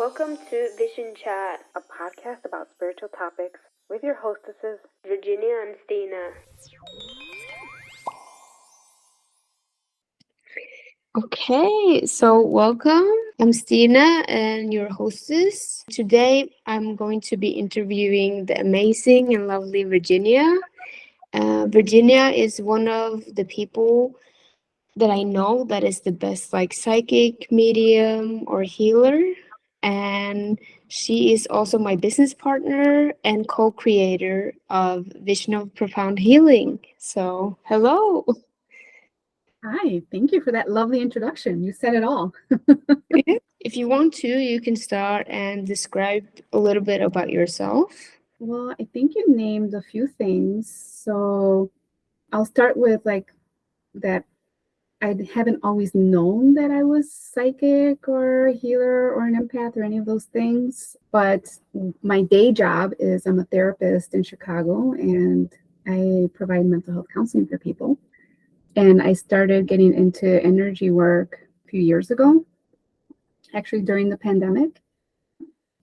Welcome to Vision Chat, a podcast about spiritual topics with your hostesses, Virginia and Stina. Okay, so welcome. I'm Stina and your hostess. Today I'm going to be interviewing the amazing and lovely Virginia. Virginia is one of the people that I know that is the best psychic, medium, or healer. And she is also my business partner and co-creator of Vision of Profound Healing. So, hello. Hi, thank you for that lovely introduction. You said it all. If you want to, you can start and describe a little bit about yourself. Well, I think you named a few things. So I'll start with that I haven't always known that I was psychic or a healer or an empath or any of those things. But my day job is I'm a therapist in Chicago and I provide mental health counseling for people. And I started getting into energy work a few years ago, actually during the pandemic.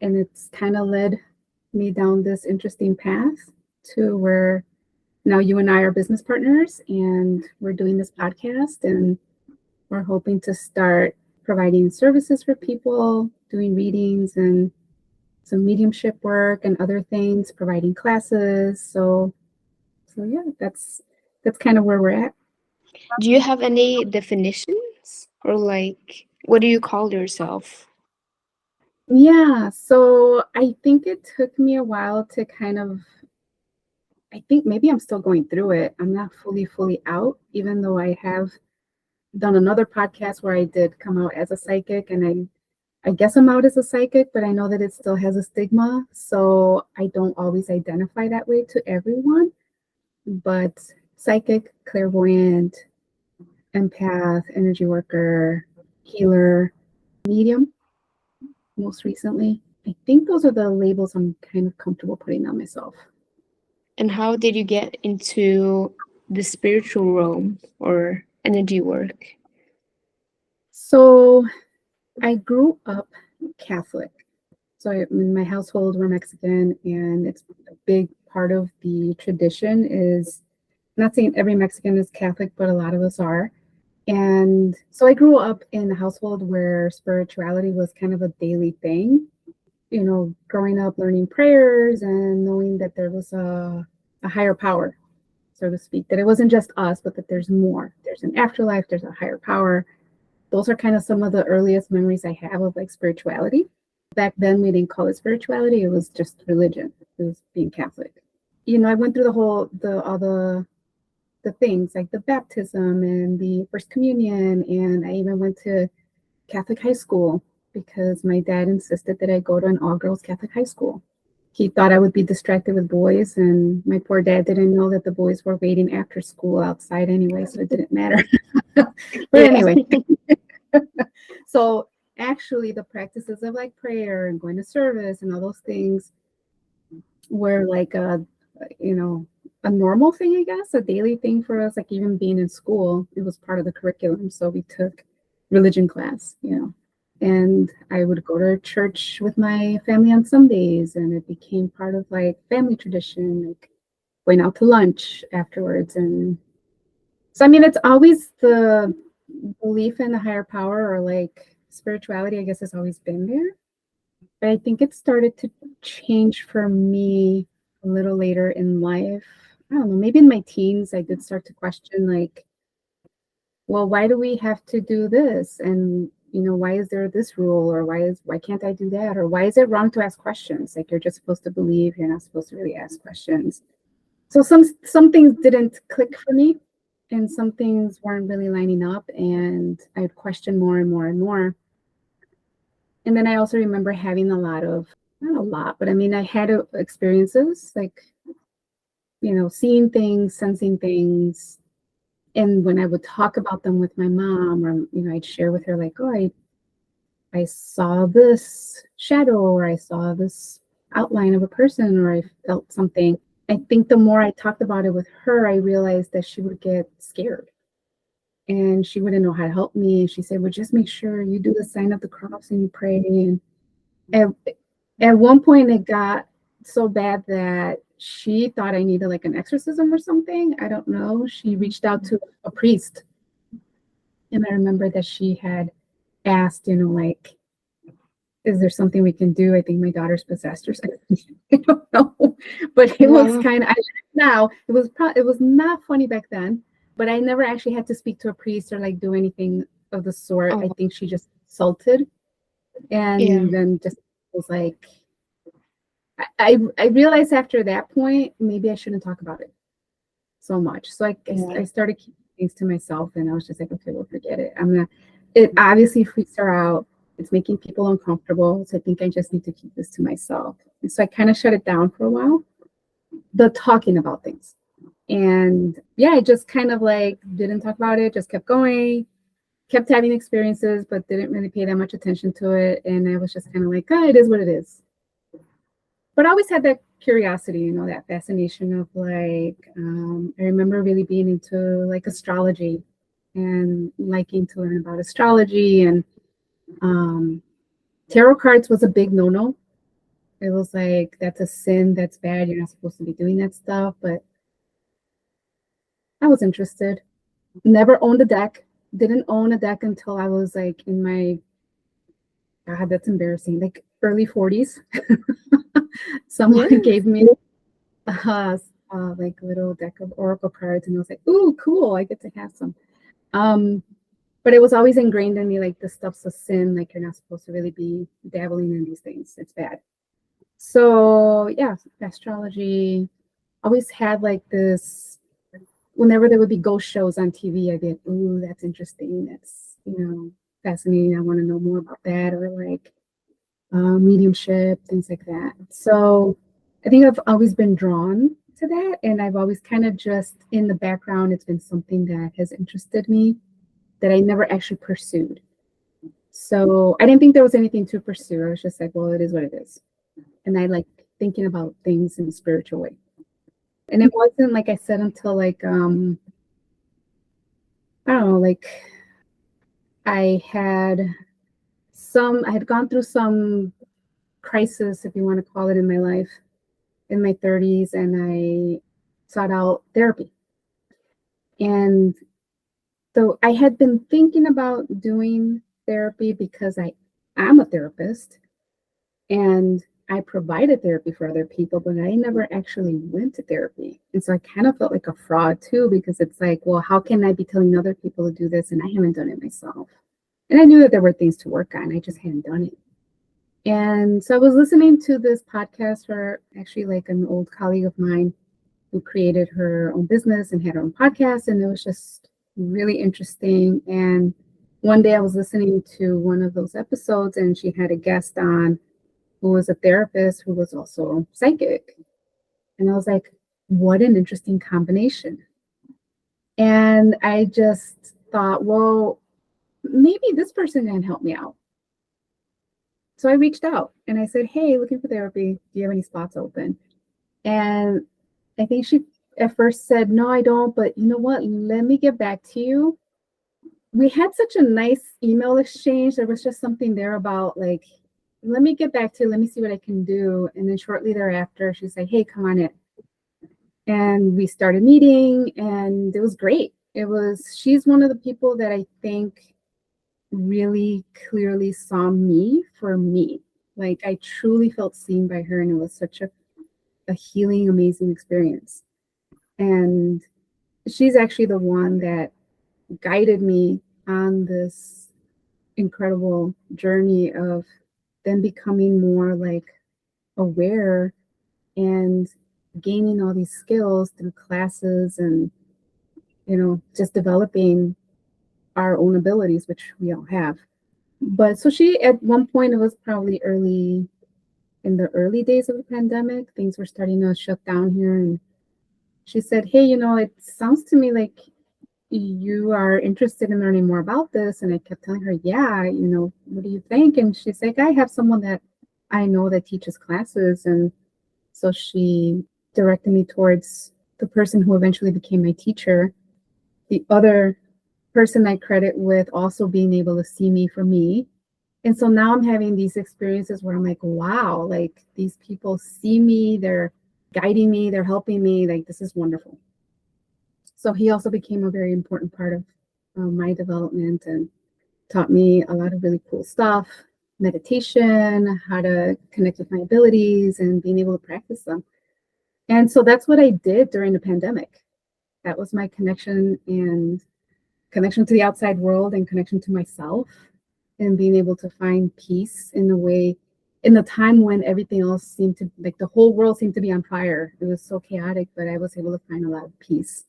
And it's kind of led me down this interesting path to where now you and I are business partners and we're doing this podcast and we're hoping to start providing services for people, doing readings and some mediumship work and other things, providing classes. So yeah, that's kind of where we're at. Do you have any definitions or what do you call yourself? Yeah, so I think it took me a while to I think maybe I'm still going through it. I'm not fully out, even though I have done another podcast where I did come out as a psychic, and I guess I'm out as a psychic, but I know that it still has a stigma. So I don't always identify that way to everyone. But psychic, clairvoyant, empath, energy worker, healer, medium, most recently. I think those are the labels I'm kind of comfortable putting on myself. And how did you get into the spiritual realm or energy work? So I grew up Catholic. So in my household, we're Mexican, and it's a big part of the tradition is, not saying every Mexican is Catholic, but a lot of us are. And so I grew up in a household where spirituality was kind of a daily thing, growing up learning prayers and knowing that there was a higher power, so to speak, that it wasn't just us, but that there's more. There's an afterlife, there's a higher power. Those are kind of some of the earliest memories I have of spirituality. Back then, we didn't call it spirituality. It was just religion. It was being Catholic. I went through all the things like the baptism and the first communion. And I even went to Catholic high school because my dad insisted that I go to an all-girls Catholic high school. He thought I would be distracted with boys, and my poor dad didn't know that the boys were waiting after school outside anyway, so it didn't matter. But anyway, so actually the practices of prayer and going to service and all those things were a normal thing, I guess, a daily thing for us. Even being in school, it was part of the curriculum. So we took religion class, and I would go to church with my family on Sundays, and it became part of family tradition, going out to lunch afterwards. And so, it's always the belief in a higher power or spirituality, I guess, has always been there. But I think it started to change for me a little later in life. I don't know, maybe in my teens, I did start to question, well, why do we have to do this? And, why is there this rule? Or why can't I do that? Or why is it wrong to ask questions? You're just supposed to believe, you're not supposed to really ask questions. So some things didn't click for me, and some things weren't really lining up, and I would question more and more and more. And then I also remember having not a lot, but I had experiences seeing things, sensing things. And when I would talk about them with my mom, or, I'd share with her oh, I saw this shadow, or I saw this outline of a person, or I felt something. I think the more I talked about it with her, I realized that she would get scared and she wouldn't know how to help me. She said, well, just make sure you do the sign of the cross and you pray. And at, at one point it got so bad that she thought I needed like an exorcism or something. I don't know. She reached out to a priest. And I remember that she had asked, like, is there something we can do? I think my daughter's possessed or something. I don't know. But it was Wow. kind of, now it was not funny back then, but I never actually had to speak to a priest or like do anything of the sort. I Oh, think she just consulted yeah. and then just was like, I realized after that point, maybe I shouldn't talk about it so much. So Yeah. I started keeping things to myself and I was just like, okay, well, forget it. It obviously freaks her out. It's making people uncomfortable. So I think I just need to keep this to myself. And so I kind of shut it down for a while, the talking about things. And yeah, I just kind of like didn't talk about it, just kept going, kept having experiences, but didn't really pay that much attention to it. And I was just kind of like, oh, it is what it is. But I always had that curiosity, that fascination of like, I remember really being into like astrology and liking to learn about astrology and tarot cards was a big no-no. It was like, that's a sin, that's bad, you're not supposed to be doing that stuff. But I was interested. Never owned a deck. Didn't own a deck until I was like in my, God, that's embarrassing, like early 40s. Someone Yeah. gave me like little deck of oracle cards, and I was like, "Ooh, cool! I get to have some." But it was always ingrained in me, like this stuff's a sin. Like you're not supposed to really be dabbling in these things. It's bad. So yeah, astrology always had like this. Whenever there would be ghost shows on TV, I'd be like, "Ooh, that's interesting. That's fascinating. I want to know more about that." Or like mediumship, things like that. So I think I've always been drawn to that. And I've always kind of just in the background, it's been something that has interested me that I never actually pursued. So I didn't think there was anything to pursue. I was just like, well, it is what it is. And I like thinking about things in a spiritual way. And it wasn't like I said until like I don't know, like I had gone through some crisis, if you want to call it, in my life in my 30s, and I sought out therapy. And so I had been thinking about doing therapy because I am a therapist and I provided therapy for other people, but I never actually went to therapy. And so I kind of felt like a fraud too, because it's like, well, how can I be telling other people to do this and I haven't done it myself? And I knew that there were things to work on, I just hadn't done it. And so I was listening to this podcast for actually like an old colleague of mine who created her own business and had her own podcast. And it was just really interesting. And one day I was listening to one of those episodes and she had a guest on who was a therapist who was also psychic. And I was like, what an interesting combination. And I just thought, well, maybe this person can help me out. So I reached out and I said, hey, looking for therapy. Do you have any spots open? And I think she at first said, no, I don't. But you know what? Let me get back to you. We had such a nice email exchange. There was just something there about like, let me get back to you. Let me see what I can do. And then shortly thereafter, she said, hey, come on in. And we started meeting and it was great. She's one of the people that I think really clearly saw me for me. Like I truly felt seen by her and it was such a healing, amazing experience. And she's actually the one that guided me on this incredible journey of then becoming more like aware and gaining all these skills through classes and just developing our own abilities, which we all have. But so she, at one point, it was probably in the early days of the pandemic, things were starting to shut down here. And she said, hey, it sounds to me like you are interested in learning more about this. And I kept telling her, yeah, what do you think? And she's like, I have someone that I know that teaches classes. And so she directed me towards the person who eventually became my teacher. The other person I credit with also being able to see me for me And so now I'm having these experiences where I'm like, wow, like these people see me, they're guiding me, they're helping me. Like, this is wonderful. So he also became a very important part of my development and taught me a lot of really cool stuff, meditation, how to connect with my abilities and being able to practice them. And so that's what I did during the pandemic. That was my connection to the outside world and connection to myself, and being able to find peace in the way, in the time when everything else seemed to, like the whole world seemed to be on fire. It was so chaotic, but I was able to find a lot of peace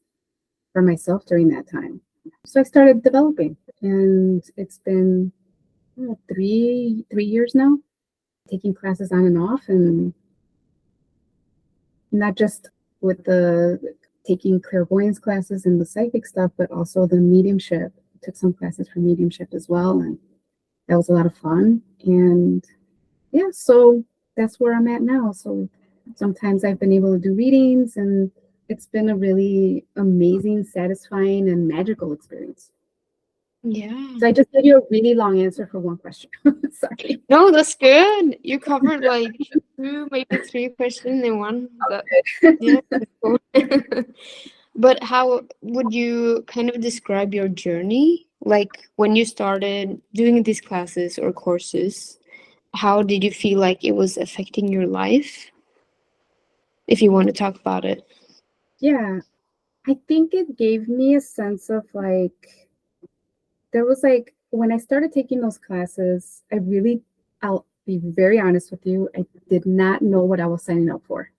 for myself during that time. So I started developing, and it's been 3 years now, taking classes on and off, and not just with the taking clairvoyance classes and the psychic stuff, but also the mediumship. I took some classes for mediumship as well, and that was a lot of fun. And yeah, so that's where I'm at now. So sometimes I've been able to do readings, and it's been a really amazing, satisfying, and magical experience. Yeah. So I just gave you a really long answer for one question. Sorry. No, that's good. You covered like two, maybe three questions in one. That, yeah, that's cool. But how would you kind of describe your journey? Like when you started doing these classes or courses, how did you feel like it was affecting your life? If you want to talk about it. Yeah, I think it gave me a sense of like, there was like, when I started taking those classes, I'll be very honest with you, I did not know what I was signing up for.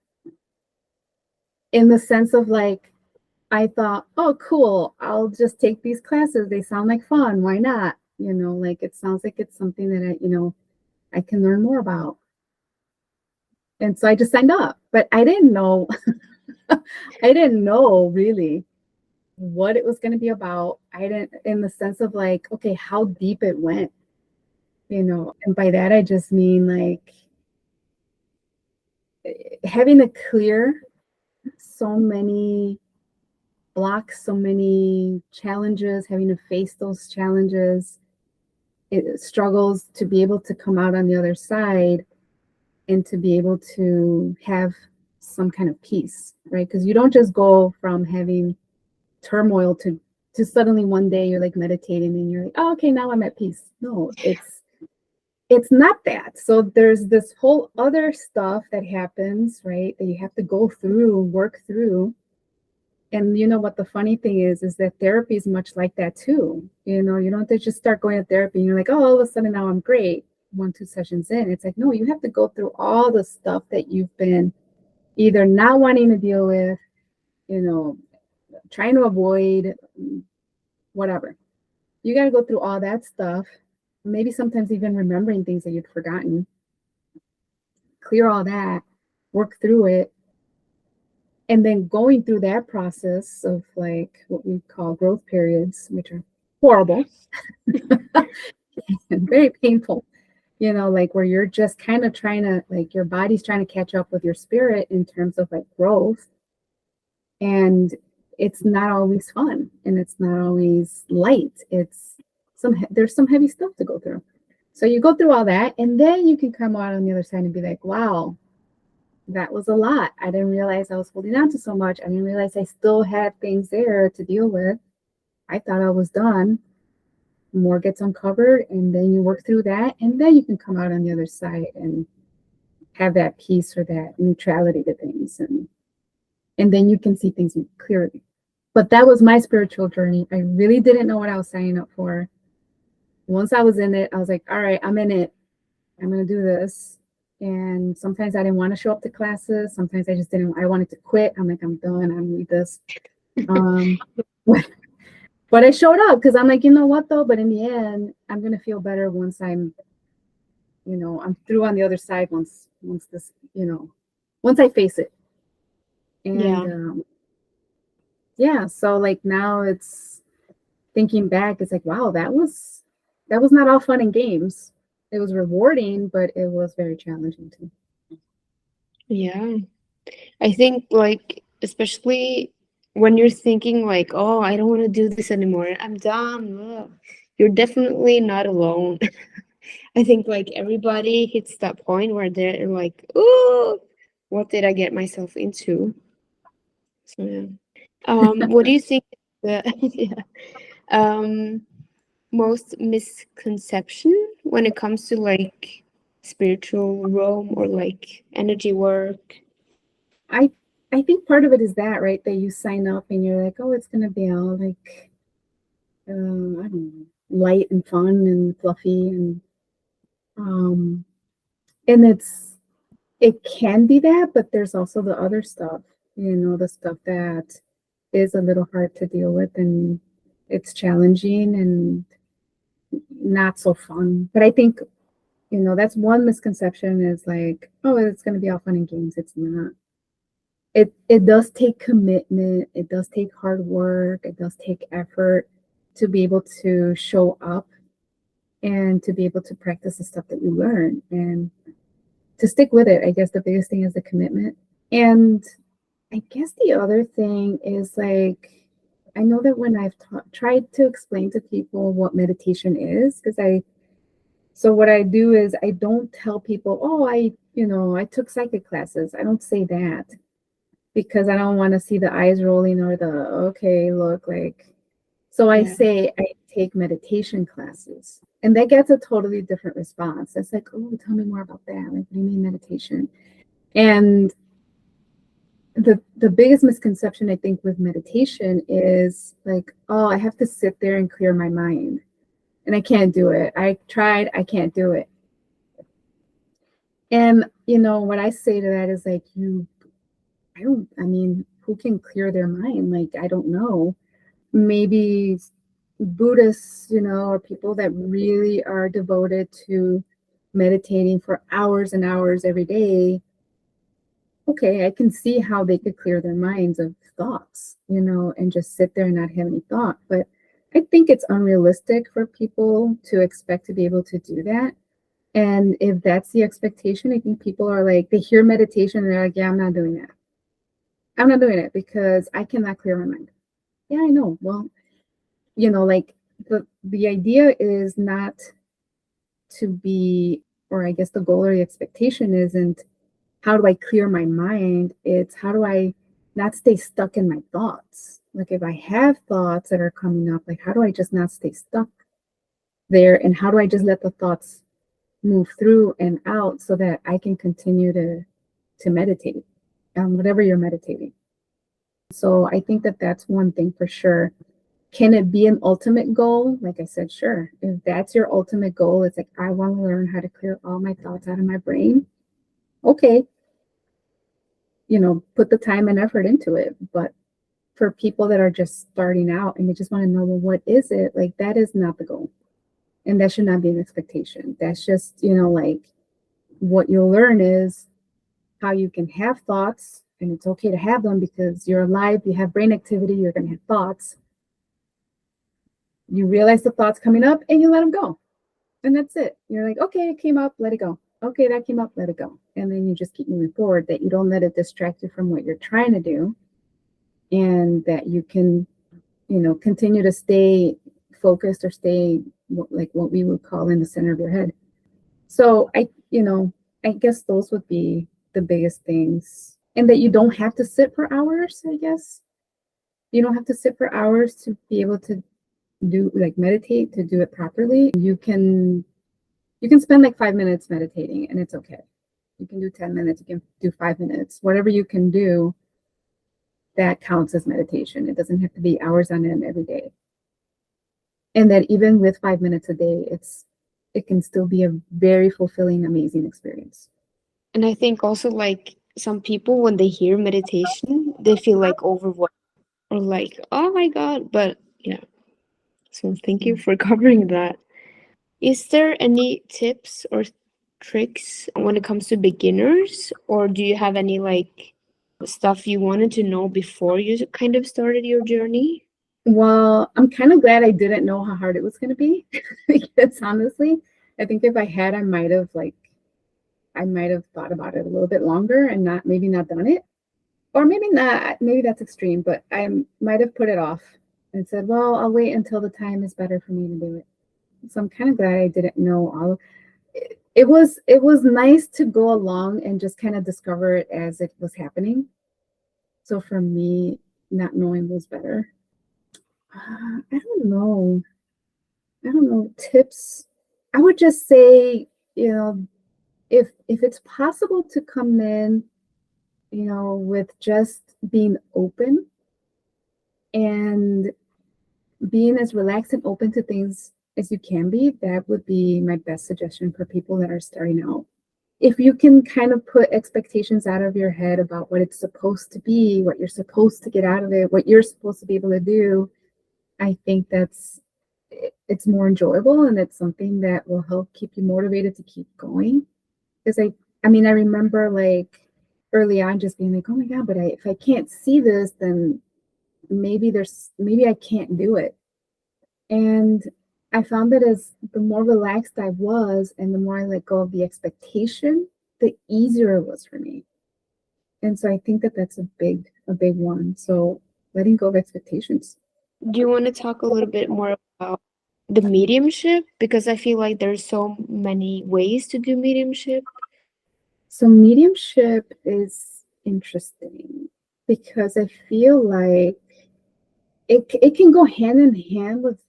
In the sense of like, I thought, oh, cool, I'll just take these classes. They sound like fun. Why not? Like it sounds like it's something that I can learn more about. And so I just signed up, but I didn't know, I didn't know really what it was going to be about. I didn't, in the sense of like, okay, how deep it went, and by that, I just mean like having to clear so many blocks, so many challenges, having to face those challenges, struggles, to be able to come out on the other side and to be able to have some kind of peace, right? Because you don't just go from having turmoil to suddenly one day you're like meditating and you're like, oh, okay, now I'm at peace. No, it's not that. So there's this whole other stuff that happens, right, that you have to go through, work through. And you know what the funny thing is that therapy is much like that too. You don't just start going to therapy and you're like, oh, all of a sudden now I'm great. 1-2 sessions in. It's like, no, you have to go through all the stuff that you've been either not wanting to deal with, trying to avoid, whatever. You got to go through all that stuff. Maybe sometimes even remembering things that you'd forgotten. Clear all that, work through it. And then going through that process of like what we call growth periods, which are horrible and very painful, like where you're just kind of trying to, like your body's trying to catch up with your spirit in terms of like growth. And it's not always fun and it's not always light. There's some heavy stuff to go through. So you go through all that and then you can come out on the other side and be like, wow, that was a lot. I didn't realize I was holding on to so much. I didn't realize I still had things there to deal with. I thought I was done. More gets uncovered, and then you work through that, and then you can come out on the other side and have that peace or that neutrality to things, and then you can see things clearly. But that was my spiritual journey. I really didn't know what I was signing up for. Once I was in it, I was like, all right, I'm in it. I'm going to do this. And sometimes I didn't want to show up to classes. Sometimes I just didn't. I wanted to quit. I'm like, I'm done. I don't need this. But I showed up because I'm like, you know what though? But in the end, I'm going to feel better once I'm through on the other side. Once this, once I face it. And yeah. So like now it's thinking back, it's like, wow, that was not all fun and games. It was rewarding, but it was very challenging too. Yeah. I think like especially when you're thinking like, oh, I don't want to do this anymore. I'm done. Ugh. You're definitely not alone. I think like everybody hits that point where they're like, "Ooh, what did I get myself into?" So yeah. What do you think the yeah, um most misconception when it comes to like spiritual realm or like energy work? I I think part of it is that, right? That you sign up and you're like, oh, it's gonna be all like I don't know, light and fun and fluffy um and it can be that, but there's also the other stuff, the stuff that is a little hard to deal with and it's challenging and not so fun. But I think, that's one misconception is like, oh, it's going to be all fun and games. It's not. It does take commitment. It does take hard work. It does take effort to be able to show up and to be able to practice the stuff that you learn and to stick with it. I guess the biggest thing is the commitment. And I guess the other thing is like, I know that when I've tried to explain to people what meditation is, so what I do is I don't tell people, oh, I took psychic classes. I don't say that because I don't want to see the eyes rolling or the, okay, look, like, so I Yeah. say I take meditation classes. And that gets a totally different response. It's like, oh, tell me more about that. Like, what do you mean meditation? And the biggest misconception I think with meditation is like, oh, I have to sit there and clear my mind. And I can't do it. I tried, I can't do it. And what I say to that is like, I mean, who can clear their mind? Like, I don't know. Maybe Buddhists, or people that really are devoted to meditating for hours and hours every day. Okay, I can see how they could clear their minds of thoughts, and just sit there and not have any thought. But I think it's unrealistic for people to expect to be able to do that. And if that's the expectation, I think people are like, they hear meditation and they're like, yeah, I'm not doing that. I'm not doing it because I cannot clear my mind. Yeah, I know. Well, like the idea is not to be, or I guess the goal or the expectation isn't how do I clear my mind? It's how do I not stay stuck in my thoughts? Like if I have thoughts that are coming up, like how do I just not stay stuck there? And how do I just let the thoughts move through and out so that I can continue to meditate on whatever you're meditating. So I think that that's one thing for sure. Can it be an ultimate goal? Like I said, sure. If that's your ultimate goal, it's like, I want to learn how to clear all my thoughts out of my brain. Okay. Put the time and effort into it. But for people that are just starting out and they just want to know, well, what is it? Like, that is not the goal. And that should not be an expectation. That's just, like what you'll learn is how you can have thoughts and it's okay to have them because you're alive, you have brain activity, you're going to have thoughts. You realize the thoughts coming up and you let them go. And that's it. You're like, okay, it came up, let it go. Okay, that came up, let it go. And then you just keep moving forward, that you don't let it distract you from what you're trying to do. And that you can, continue to stay focused or stay like what we would call in the center of your head. So I guess those would be the biggest things. And that you don't have to sit for hours, I guess. You don't have to sit for hours to be able to do like meditate, to do it properly. You can spend like 5 minutes meditating and it's okay. You can do 10 minutes, you can do 5 minutes, whatever you can do that counts as meditation. It doesn't have to be hours on end every day. And that even with 5 minutes a day, it can still be a very fulfilling, amazing experience. And I think also like some people when they hear meditation, they feel like overwhelmed or like, oh my God. But yeah. So thank you for covering that. Is there any tips or tricks when it comes to beginners, or do you have any like stuff you wanted to know before you kind of started your journey? Well, I'm kind of glad I didn't know how hard it was going to be because honestly, I think if I had, I might have thought about it a little bit longer and maybe not done it. Or maybe not, maybe that's extreme, but I might have put it off and said, well, I'll wait until the time is better for me to do it. So I'm kind of glad I didn't know all. It was nice to go along and just kind of discover it as it was happening. So for me, not knowing was better. I don't know. I don't know. Tips. I would just say, if it's possible to come in, with just being open and being as relaxed and open to things as you can be, that would be my best suggestion for people that are starting out. If you can kind of put expectations out of your head about what it's supposed to be, what you're supposed to get out of it, what you're supposed to be able to do, I think it's more enjoyable, and it's something that will help keep you motivated to keep going. Because I remember like early on just being like, oh my God, but if I can't see this, then maybe I can't do it. And I found that as the more relaxed I was and the more I let go of the expectation, the easier it was for me. And so I think that that's a big one. So letting go of expectations. Do you want to talk a little bit more about the mediumship? Because I feel like there's so many ways to do mediumship. So mediumship is interesting because I feel like it can go hand in hand with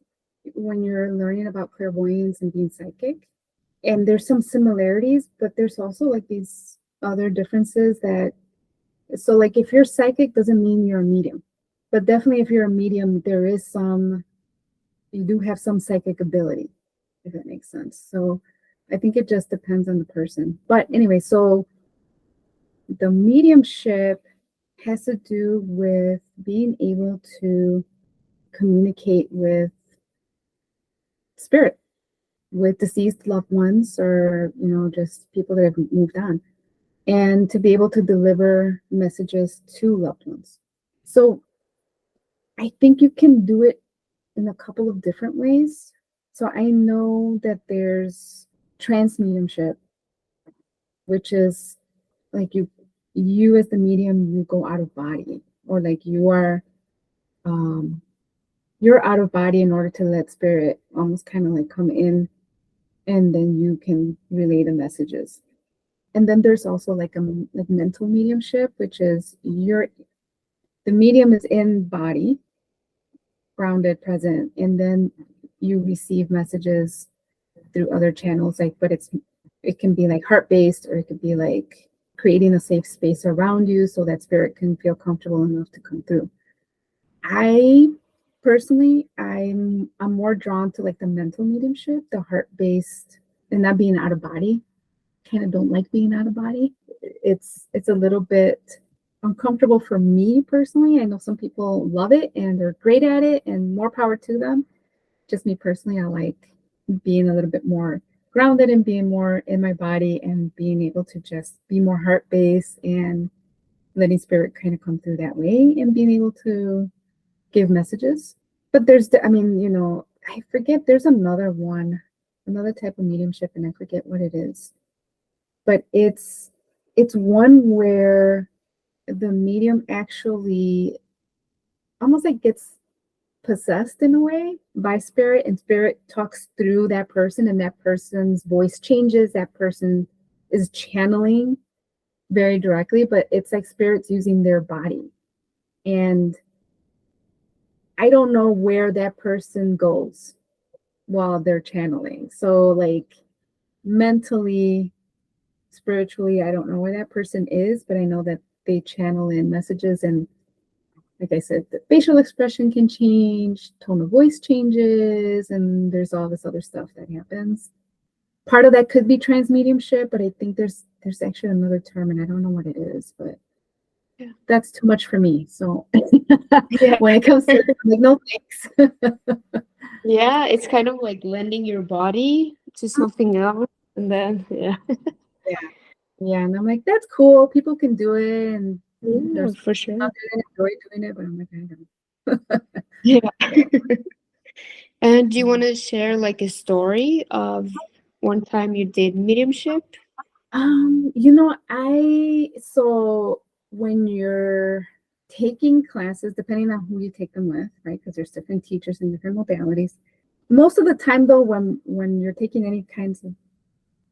when you're learning about clairvoyance and being psychic. And there's some similarities, but there's also like these other differences that, so like if you're psychic doesn't mean you're a medium. But definitely if you're a medium, you do have some psychic ability, if that makes sense. So I think it just depends on the person. But anyway, so the mediumship has to do with being able to communicate with spirit, with deceased loved ones, or just people that have moved on, and to be able to deliver messages to loved ones. So I think you can do it in a couple of different ways. So I know that there's trance mediumship, which is like you as the medium, you go out of body, or like you're out of body in order to let spirit almost kind of like come in, and then you can relay the messages. And then there's also like like mental mediumship, which is the medium is in body, grounded, present, and then you receive messages through other channels, like, but it can be like heart based, or it could be like creating a safe space around you so that spirit can feel comfortable enough to come through. I personally, I'm more drawn to like the mental mediumship, the heart based, and not being out of body. Kind of don't like being out of body. It's a little bit uncomfortable for me personally. I know some people love it and they're great at it, and more power to them. Just me personally, I like being a little bit more grounded and being more in my body and being able to just be more heart based and letting spirit kind of come through that way and being able to give messages. But I forget, there's another type of mediumship, and I forget what it is. But it's one where the medium actually almost like gets possessed in a way by spirit, and spirit talks through that person, and that person's voice changes. That person is channeling very directly, but it's like spirits using their body. And I don't know where that person goes while they're channeling. So like mentally, spiritually, I don't know where that person is, but I know that they channel in messages. And like I said, the facial expression can change, tone of voice changes, and there's all this other stuff that happens. Part of that could be transmediumship, but I think there's actually another term, and I don't know what it is, but Yeah. that's too much for me. So Yeah. when it comes to it, I'm like, no thanks. Yeah, it's kind of like lending your body to something else. And then, yeah. Yeah. Yeah. And I'm like, that's cool. People can do it. And Yeah, there's for sure. out there that enjoy doing it, but I'm like, I don't. Yeah. Yeah. And do you want to share like a story of one time you did mediumship? So when you're taking classes, depending on who you take them with, right? Because there's different teachers and different modalities. most of the time though, when you're taking any kinds of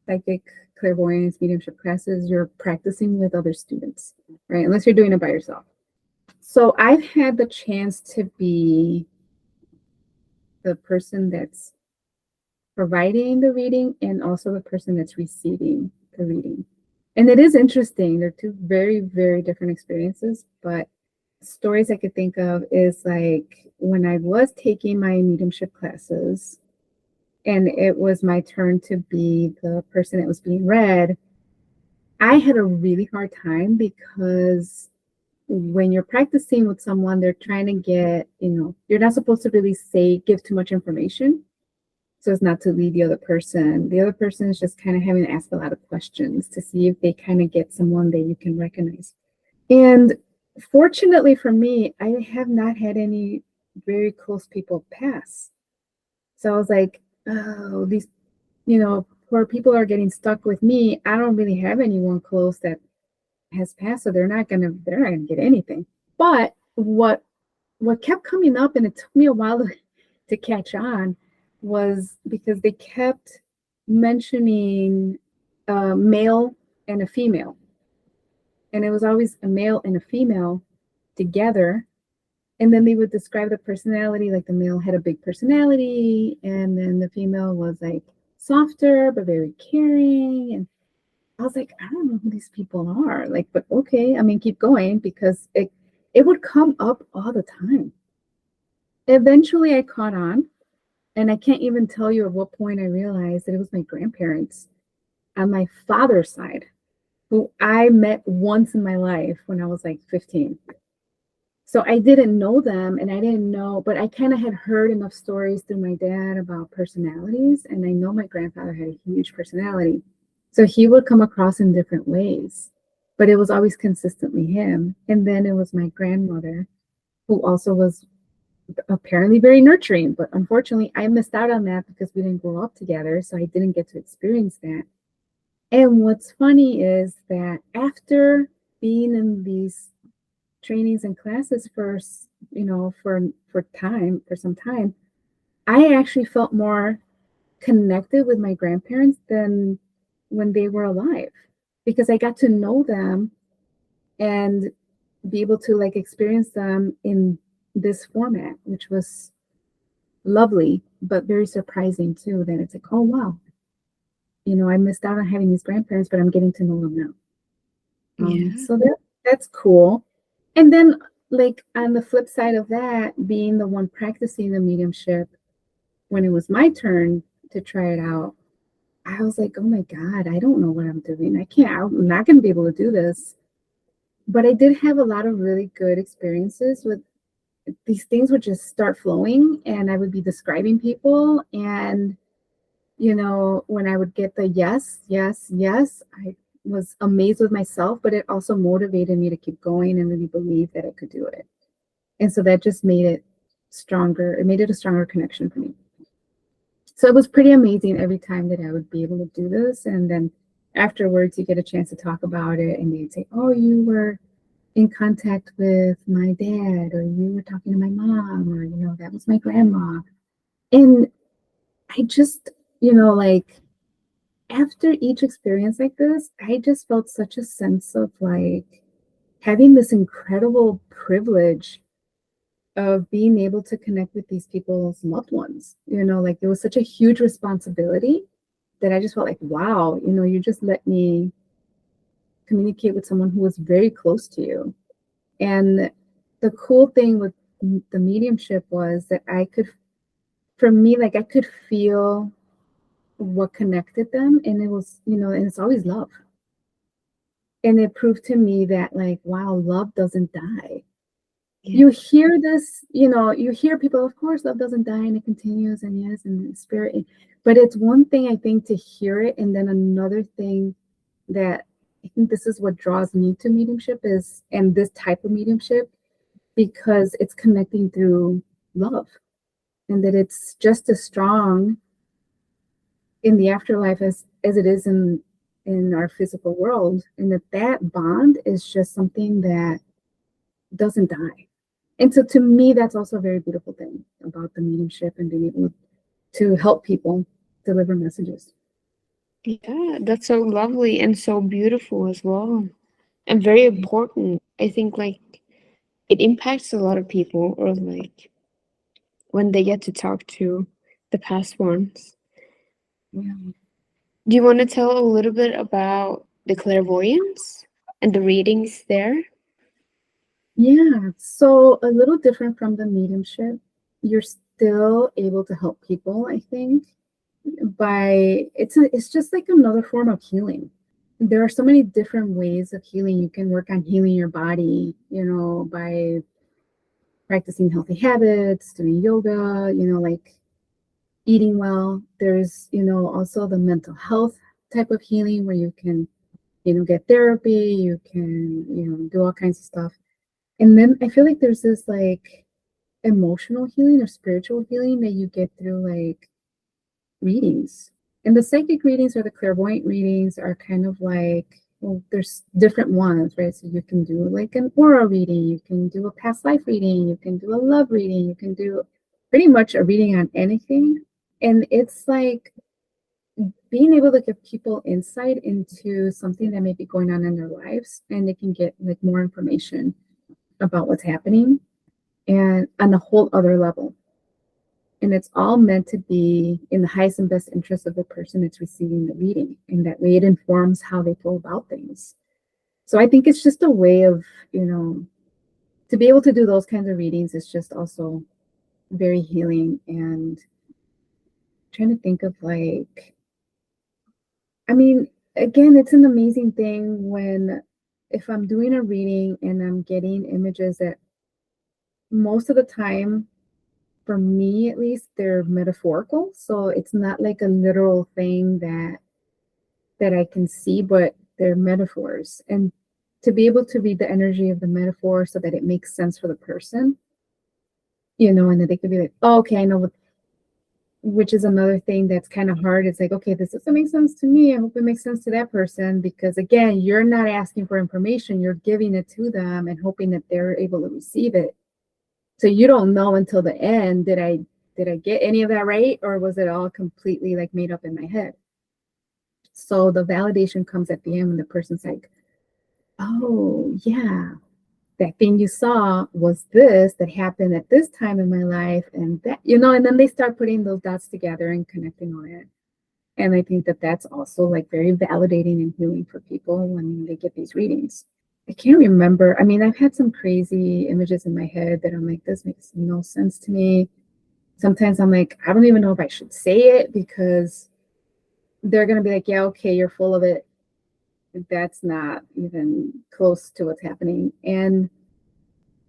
psychic, clairvoyance, mediumship classes, you're practicing with other students, right? Unless you're doing it by yourself. So I've had the chance to be the person that's providing the reading and also the person that's receiving the reading. And it is interesting. They're two very, very different experiences, but stories I could think of is like when I was taking my mediumship classes and it was my turn to be the person that was being read, I had a really hard time because when you're practicing with someone, they're trying to get, you're not supposed to really give too much information so as not to lead the other person. The other person is just kind of having to ask a lot of questions to see if they kind of get someone that you can recognize. And fortunately for me, I have not had any very close people pass. So I was like, oh, these, poor people are getting stuck with me. I don't really have anyone close that has passed, so they're not gonna get anything. But what kept coming up, and it took me a while to catch on, was because they kept mentioning a male and a female. And it was always a male and a female together. And then they would describe the personality, like the male had a big personality, and then the female was like softer, but very caring. And I was like, I don't know who these people are. Like, but okay, I mean, keep going, because it would come up all the time. Eventually I caught on, and I can't even tell you at what point I realized that it was my grandparents on my father's side, who I met once in my life when I was like 15. So I didn't know them, and I didn't know, but I kind of had heard enough stories through my dad about personalities, and I know my grandfather had a huge personality. So he would come across in different ways, but it was always consistently him. And then it was my grandmother, who also was apparently very nurturing, but unfortunately I missed out on that because we didn't grow up together, so I didn't get to experience that. And what's funny is that after being in these trainings and classes for some time, I actually felt more connected with my grandparents than when they were alive, because I got to know them and be able to like experience them in this format, which was lovely, but very surprising too, that it's like, oh wow, I missed out on having these grandparents, but I'm getting to know them now. Yeah. So that's cool. And then like on the flip side of that, being the one practicing the mediumship, when it was my turn to try it out, I was like, oh my God, I don't know what I'm doing. I'm not going to be able to do this. But I did have a lot of really good experiences with these things would just start flowing, and I would be describing people. And, when I would get the yes, yes, yes, I was amazed with myself, but it also motivated me to keep going and really believe that I could do it. And so that just made it stronger. It made it a stronger connection for me. So it was pretty amazing every time that I would be able to do this. And then afterwards, you get a chance to talk about it, and they'd say, oh, you were in contact with my dad, or you were talking to my mom, or, that was my grandma. And I just, like after each experience like this, I just felt such a sense of like having this incredible privilege of being able to connect with these people's loved ones. Like it was such a huge responsibility that I just felt like, wow, you just let me communicate with someone who was very close to you. And the cool thing with the mediumship was that I could feel what connected them. And it was, and it's always love. And it proved to me that like, wow, love doesn't die. Yeah. You hear this, you hear people, of course, love doesn't die and it continues, and yes, and spirit. But it's one thing, I think, to hear it. And then another thing that I think this is what draws me to mediumship and this type of mediumship, because it's connecting through love, and that it's just as strong in the afterlife as it is in our physical world, and that bond is just something that doesn't die. And so to me, that's also a very beautiful thing about the mediumship and being able to help people deliver messages. Yeah, that's so lovely and so beautiful as well. And very important. I think like it impacts a lot of people, or like when they get to talk to the past ones. Yeah. Do you want to tell a little bit about the clairvoyance and the readings there? Yeah. So a little different from the mediumship. You're still able to help people, I think, by it's just like another form of healing. There are so many different ways of healing. You can work on healing your body, by practicing healthy habits, doing yoga, like eating well. There's, also the mental health type of healing where you can, get therapy, you can, do all kinds of stuff. And then I feel like there's this like emotional healing or spiritual healing that you get through like readings. And the psychic readings or the clairvoyant readings are kind of like, well, there's different ones, right? So you can do like an aura reading, you can do a past life reading, you can do a love reading, you can do pretty much a reading on anything. And it's like being able to give people insight into something that may be going on in their lives, and they can get like more information about what's happening and on a whole other level. And it's all meant to be in the highest and best interest of the person that's receiving the reading. And that way it informs how they feel about things. So I think it's just a way of, to be able to do those kinds of readings is just also very healing. And trying to think of like, I mean, again, it's an amazing thing when if I'm doing a reading and I'm getting images that most of the time, for me at least, they're metaphorical. So it's not like a literal thing that I can see, but they're metaphors. And to be able to read the energy of the metaphor so that it makes sense for the person, and that they could be like, oh, okay, I know what, which is another thing that's kind of hard. It's like, okay, this doesn't make sense to me. I hope it makes sense to that person, because again, you're not asking for information, you're giving it to them and hoping that they're able to receive it. So you don't know until the end, did I get any of that right, or was it all completely like made up in my head? So the validation comes at the end when the person's like, oh yeah, that thing you saw was this that happened at this time in my life, and that, and then they start putting those dots together and connecting on it. And I think that that's also like very validating and healing for people when they get these readings. I can't remember. I mean, I've had some crazy images in my head that I'm like, this makes no sense to me. Sometimes I'm like, I don't even know if I should say it, because they're going to be like, yeah, okay, you're full of it. That's not even close to what's happening. And,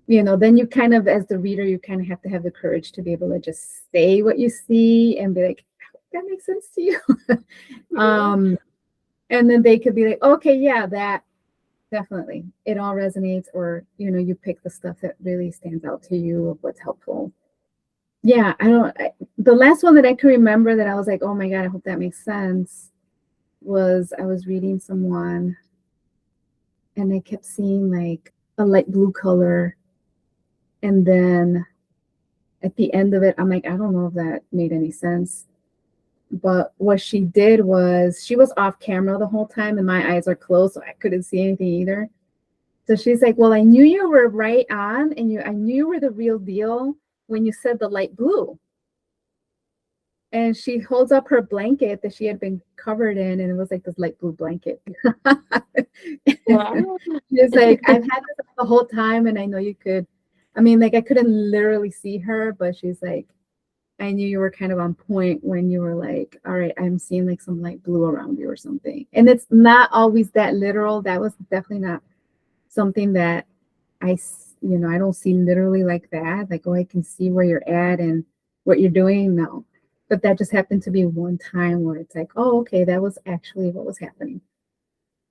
then you kind of, as the reader, you kind of have to have the courage to be able to just say what you see and be like, that makes sense to you. And then they could be like, okay, yeah, that definitely, it all resonates. Or, you pick the stuff that really stands out to you of what's helpful. Yeah, the last one that I can remember that I was like, oh my God, I hope that makes sense, was I was reading someone and I kept seeing like a light blue color. And then at the end of it, I'm like, I don't know if that made any sense. But what she did was she was off camera the whole time and my eyes are closed, so I couldn't see anything either. So she's like, well, I knew you were right on, and I knew you were the real deal when you said the light blue. And she holds up her blanket that she had been covered in, and it was like this light blue blanket. Wow. She's like, I've had this the whole time, and I know you could. I mean, like, I couldn't literally see her, but she's like, I knew you were kind of on point when you were like, all right, I'm seeing like some light blue around you or something. And it's not always that literal. That was definitely not something that I don't see literally like that. Like, oh, I can see where you're at and what you're doing. No. But that just happened to be one time where it's like, oh, okay, that was actually what was happening.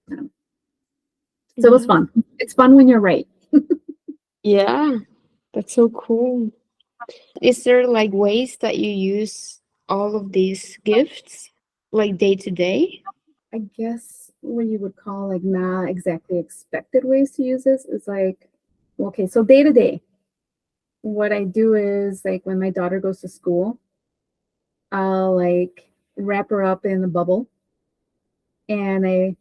So it was fun. It's fun when you're right. Yeah, that's so cool. Is there like ways that you use all of these gifts like day to day? I guess what you would call like not exactly expected ways to use this is like, okay, so day to day, what I do is like when my daughter goes to school, I'll like wrap her up in a bubble and I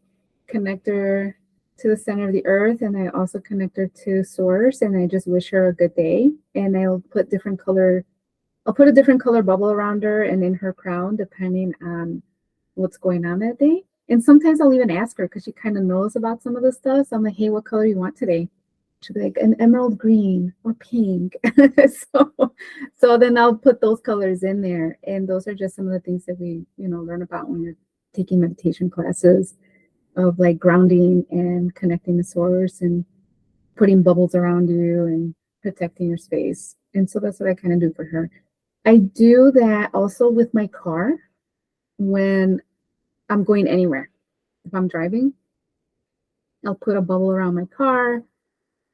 connect her to the center of the earth, and I also connect her to source, and I just wish her a good day. And I'll put a different color bubble around her and in her crown, depending on what's going on that day. And sometimes I'll even ask her because she kind of knows about some of the stuff. So I'm like, hey, what color you want today? She'll be like an emerald green or pink. So then I'll put those colors in there. And those are just some of the things that we, learn about when you're taking meditation classes of like grounding and connecting the source and putting bubbles around you and protecting your space. And so that's what I kind of do for her. I do that also with my car when I'm going anywhere. If I'm driving, I'll put a bubble around my car,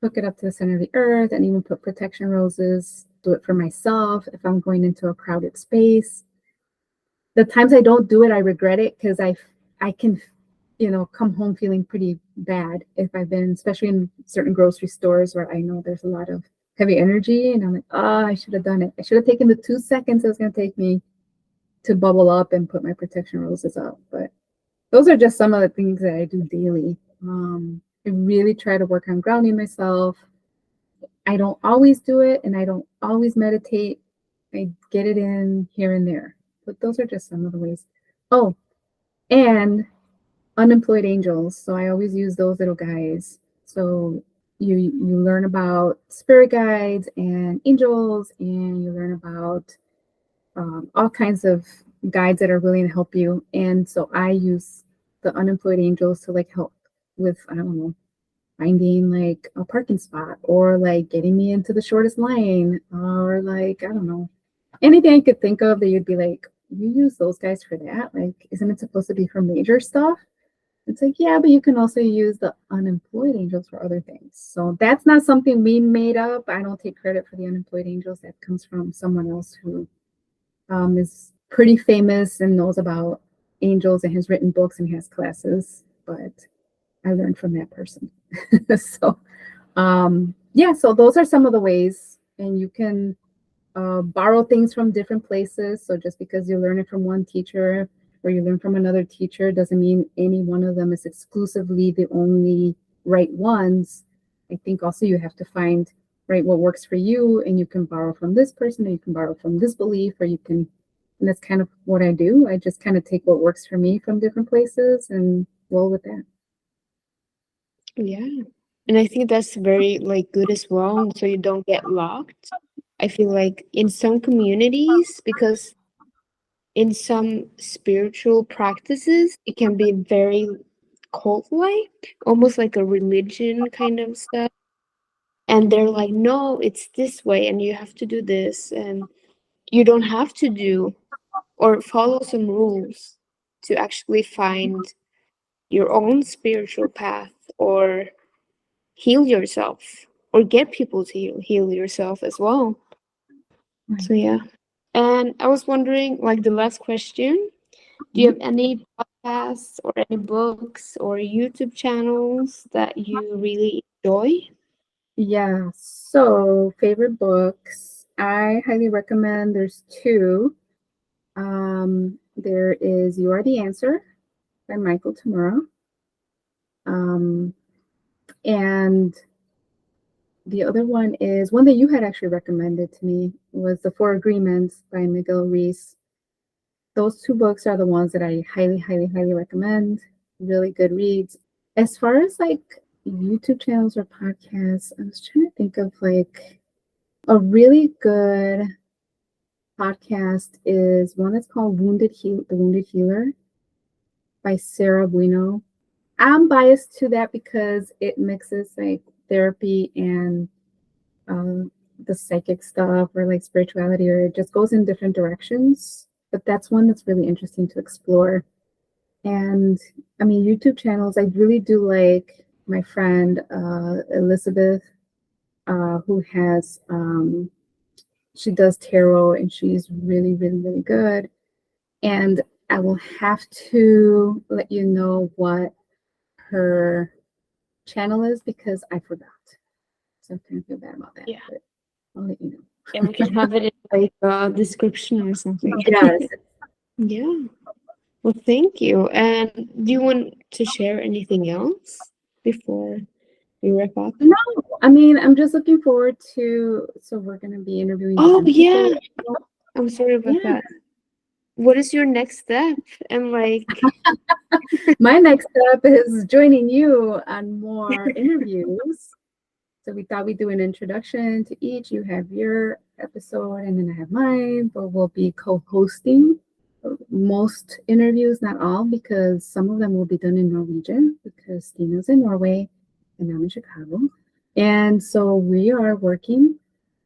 hook it up to the center of the earth, and even put protection roses. Do it for myself if I'm going into a crowded space. The times I don't do it, I regret it because I can, come home feeling pretty bad if I've been, especially in certain grocery stores where I know there's a lot of heavy energy, and I'm like, oh, I should have done it. I should have taken the 2 seconds it was going to take me to bubble up and put my protection roses up. But those are just some of the things that I do daily. I really try to work on grounding myself. I don't always do it, and I don't always meditate. I get it in here and there. But those are just some of the ways. Oh, and unemployed angels. So I always use those little guys. So you learn about spirit guides and angels, and you learn about all kinds of guides that are willing to help you. And so I use the unemployed angels to like help with, I don't know, finding like a parking spot or like getting me into the shortest line or like, I don't know, anything I could think of that you'd be like, you use those guys for that? Like, isn't it supposed to be for major stuff? It's like, yeah, but you can also use the unemployed angels for other things. So that's not something we made up. I don't take credit for the unemployed angels. That comes from someone else who is pretty famous and knows about angels and has written books and has classes. But I learned from that person. So, yeah, so those are some of the ways. And you can borrow things from different places. So just because you learn it from one teacher or you learn from another teacher doesn't mean any one of them is exclusively the only right ones. I think also you have to find what works for you, and you can borrow from this person, or you can borrow from this belief, or you can, and that's kind of what I do. I just kind of take what works for me from different places and roll with that. Yeah. And I think that's very like good as well, so you don't get locked. I feel like in some communities, because in some spiritual practices, it can be very cult-like, almost like a religion kind of stuff. And they're like, no, it's this way, and you have to do this, and you don't have to do or follow some rules to actually find your own spiritual path or heal yourself or get people to heal yourself as well. So yeah. And I was wondering, like the last question, do you have any podcasts or any books or YouTube channels that you really enjoy? Yeah, so favorite books, I highly recommend. There's two. There is You Are the Answer by Michael Tamura. And the other one is one that you had actually recommended to me was The Four Agreements by Miguel Ruiz. Those two books are the ones that I highly, highly, highly recommend. Really good reads. As far as like YouTube channels or podcasts, I was trying to think of like a really good podcast is one that's called The Wounded Healer by Sarah Bueno. I'm biased to that because it mixes like therapy and the psychic stuff or like spirituality, or it just goes in different directions. But that's one that's really interesting to explore. And I mean, YouTube channels, I really do like my friend Elizabeth, who has, she does tarot and she's really, really, really good. And I will have to let you know what her channel is because I forgot. So I kind of feel bad about that. Yeah. But I'll let you know. And we can have it in like a description or something. Yes. Yeah. Well, thank you. And do you want to share anything else before we wrap up? No, I mean, I'm just looking forward to, so we're going to be interviewing Oh, different yeah. people. I'm sorry about Yeah. that. What is your next step? And like, My next step is joining you on more interviews. So we thought we'd do an introduction to each. You have your episode and then I have mine, but we'll be co-hosting most interviews, not all, because some of them will be done in Norwegian because Stina's in Norway and I'm in Chicago. And so we are working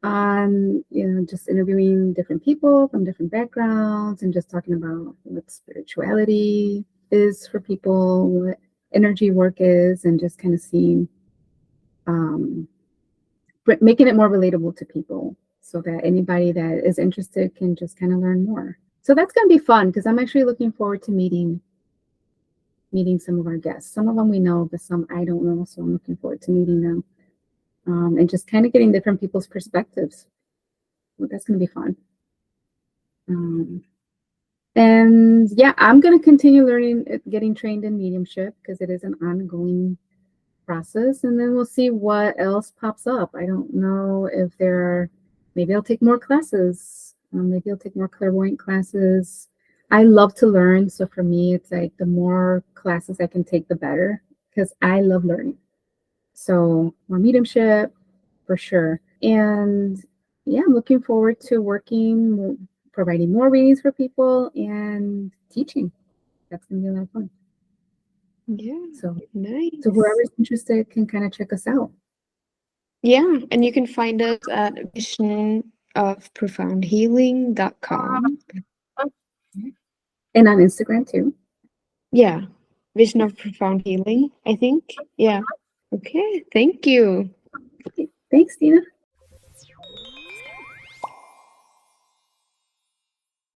on, just interviewing different people from different backgrounds and just talking about what spirituality is for people, what energy work is, and just kind of seeing, making it more relatable to people so that anybody that is interested can just kind of learn more. So that's going to be fun because I'm actually looking forward to meeting some of our guests. Some of them we know, but some I don't know. So I'm looking forward to meeting them and just kind of getting different people's perspectives. Well, that's going to be fun. And yeah, I'm going to continue learning, getting trained in mediumship because it is an ongoing process. And then we'll see what else pops up. I don't know if maybe I'll take more classes. Maybe I'll take more clairvoyant classes. I love to learn. So for me, it's like the more classes I can take, the better because I love learning. So more mediumship for sure. And yeah, I'm looking forward to providing more readings for people and teaching. That's going to be a lot of fun. yeah, So nice. So whoever's interested can kind of check us out. Yeah, and you can find us at visionofprofoundhealing.com. And on Instagram too. Yeah, Vision of Profound Healing, I think. Yeah. Okay, thank you. Okay. Thanks, Tina.